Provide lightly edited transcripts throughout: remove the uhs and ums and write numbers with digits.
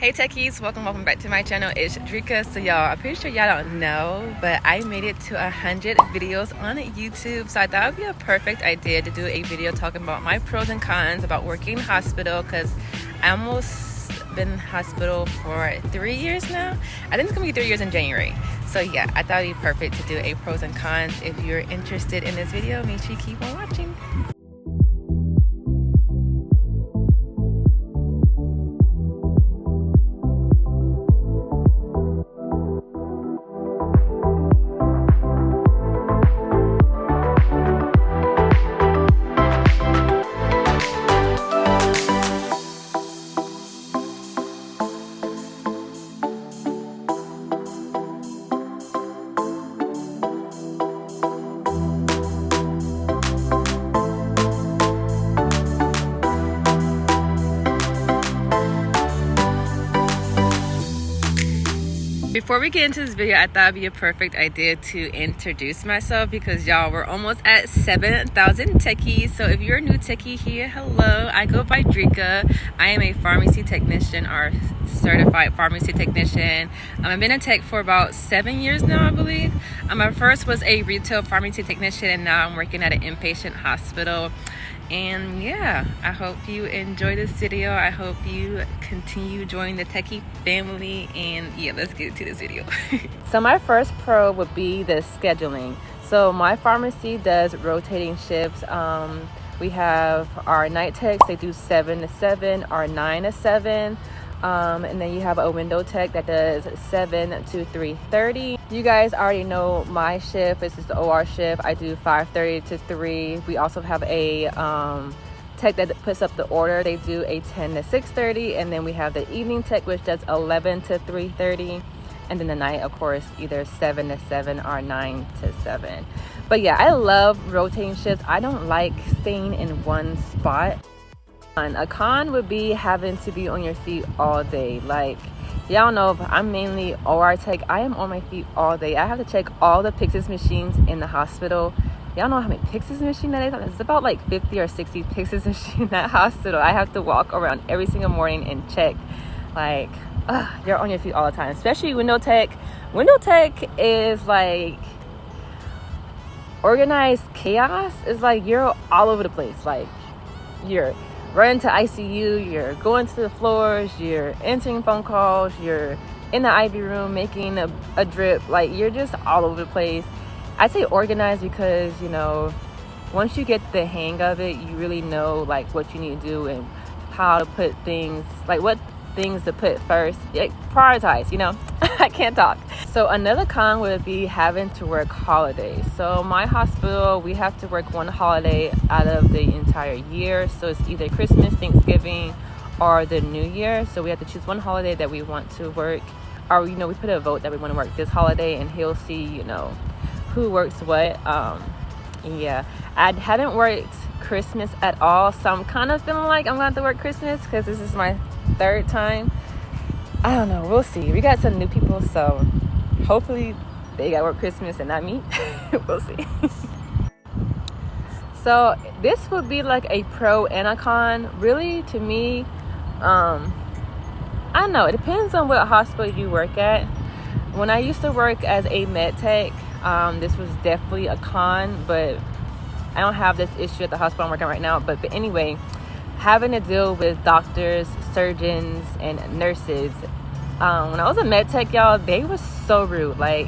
Hey techies, welcome back to my channel. It's Dricaaa. So y'all, I'm pretty sure y'all don't know, but I made it to 100 videos on YouTube. So I thought it would be a perfect idea to do a video talking about my pros and cons about working in hospital, because I almost been in hospital for 3 years now. I think it's gonna be 3 years in January. So yeah, I thought it'd be perfect to do a pros and cons. If you're interested in this video, make sure you keep on watching. Before we get into this video, I thought it'd be a perfect idea to introduce myself, because y'all, we're almost at 7,000 techies. So if you're a new techie here, hello, I go by Dricaaa. I am a pharmacy technician or certified pharmacy technician. I've been a tech for about 7 years now, I believe. My first was a retail pharmacy technician, and now I'm working at an inpatient hospital. And yeah, I hope you enjoy this video. I hope you continue joining the techie family, and yeah, let's get into this video. So my first pro would be the scheduling. So my pharmacy does rotating shifts. We have our night techs, they do 7 to 7 or 9 to 7. And then you have a window tech that does 7 to 3:30. You guys already know my shift. This is the OR shift. I do 5:30 to 3. We also have a tech that puts up the order. They do a 10 to 6:30. And then we have the evening tech, which does 11 to 3:30. And then the night, of course, either 7 to 7 or 9 to 7. But yeah, I love rotating shifts. I don't like staying in one spot. A con would be having to be on your feet all day. Like, y'all know, if I'm mainly OR tech, I am on my feet all day. I have to check all the Pyxis machines in the hospital. Y'all know how many Pyxis machines that is? It's about like 50 or 60 Pyxis machines in that hospital. I have to walk around every single morning and check. Like, you're on your feet all the time, especially window tech. Window tech is like organized chaos. It's like you're all over the place. Like, you're running to ICU, you're going to the floors, you're answering phone calls, you're in the IV room making a drip. Like, you're just all over the place. I say organized because, you know, once you get the hang of it, you really know like what you need to do and how to put things, like what things to put first. Like, prioritize, you know. I can't talk. So another con would be having to work holidays. So my hospital, we have to work one holiday out of the entire year. So it's either Christmas, Thanksgiving, or the New Year. So we have to choose one holiday that we want to work, or, you know, we put a vote that we want to work this holiday, and he'll see, you know, who works what. Yeah, I haven't worked Christmas at all, so I'm kind of feeling like I'm going to have to work Christmas because this is my third time. I don't know, we'll see. We got some new people, so hopefully they got work Christmas and not me. We'll see. So this would be like a pro and a con. Really, to me, I don't know, it depends on what hospital you work at. When I used to work as a med tech, this was definitely a con, but I don't have this issue at the hospital I'm working right now. But anyway, having to deal with doctors, surgeons, and nurses. When I was a med tech, y'all, they were so rude. Like,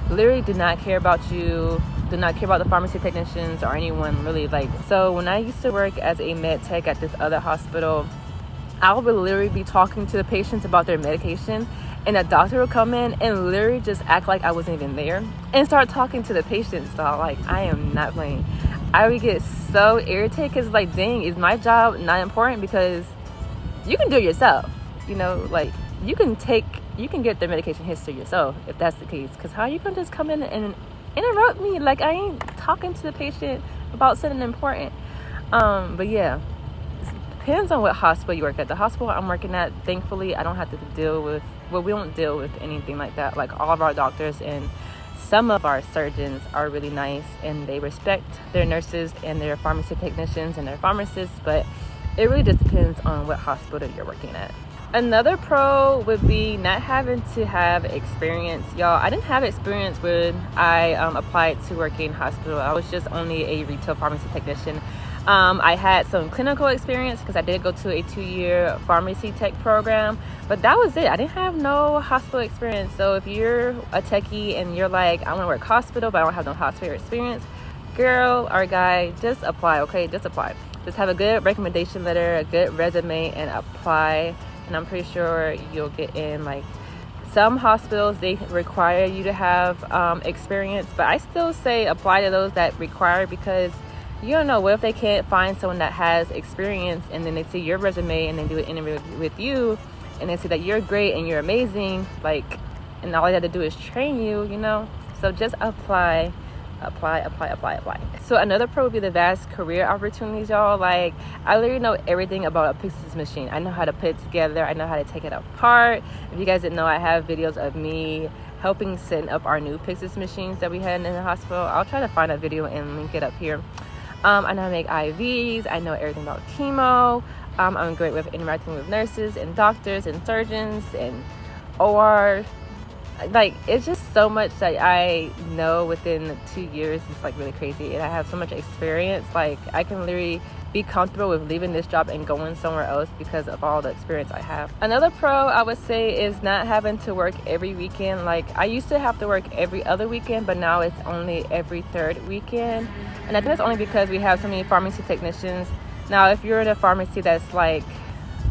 literally did not care about you, did not care about the pharmacy technicians or anyone really. Like, so when I used to work as a med tech at this other hospital, I would literally be talking to the patients about their medication, and a doctor would come in and literally just act like I wasn't even there and start talking to the patients. So like, I am not playing. I would get so irritated because, like, dang, is my job not important? Because you can do it yourself, you know, like you can get the medication history yourself if that's the case. Because how you can just come in and interrupt me? Like, I ain't talking to the patient about something important. But yeah, it depends on what hospital you work at. The hospital I'm working at, thankfully, I don't have to deal with, well, we don't deal with anything like that. Like, all of our doctors and some of our surgeons are really nice, and they respect their nurses and their pharmacy technicians and their pharmacists, but it really just depends on what hospital you're working at. Another pro would be not having to have experience. Y'all, I didn't have experience when I applied to work in hospital. I was just only a retail pharmacy technician. I had some clinical experience because I did go to a 2-year pharmacy tech program, but that was it. I didn't have no hospital experience. So if you're a techie and you're like, I want to work hospital, but I don't have no hospital experience, girl or guy, just apply, okay? Just apply. Just have a good recommendation letter, a good resume, and apply. And I'm pretty sure you'll get in. Like, some hospitals, they require you to have experience, but I still say apply to those that require, because you don't know, what if they can't find someone that has experience, and then they see your resume and they do an interview with you and they see that you're great and you're amazing, like, and all they have to do is train you, you know? So just apply. So another pro would be the vast career opportunities, y'all. Like, I literally know everything about a Pyxis machine. I know how to put it together. I know how to take it apart. If you guys didn't know, I have videos of me helping set up our new Pyxis machines that we had in the hospital. I'll try to find that video and link it up here. I know how to make IVs. I know everything about chemo. I'm great with interacting with nurses and doctors and surgeons and OR. Like, it's just so much that I know within 2 years. It's like really crazy, and I have so much experience. Like, I can literally be comfortable with leaving this job and going somewhere else because of all the experience I have. Another pro I would say is not having to work every weekend. Like, I used to have to work every other weekend, but now it's only every third weekend, and I think that's only because we have so many pharmacy technicians. Now, if you're in a pharmacy that's like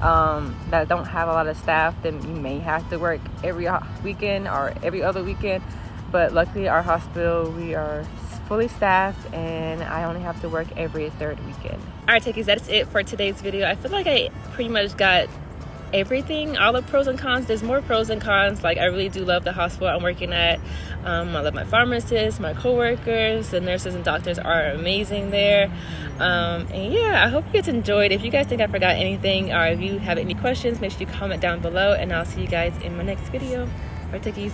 that don't have a lot of staff, then you may have to work every weekend or every other weekend. But luckily, our hospital, we are fully staffed, and I only have to work every third weekend. All right, techies, that's it for today's video. I feel like I pretty much got everything, all the pros and cons. There's more pros and cons. Like, I really do love the hospital I'm working at. I love my pharmacists, my coworkers, the nurses and doctors are amazing there. And yeah, I hope you guys enjoyed. If you guys think I forgot anything, or if you have any questions, make sure you comment down below, and I'll see you guys in my next video. All right, techies.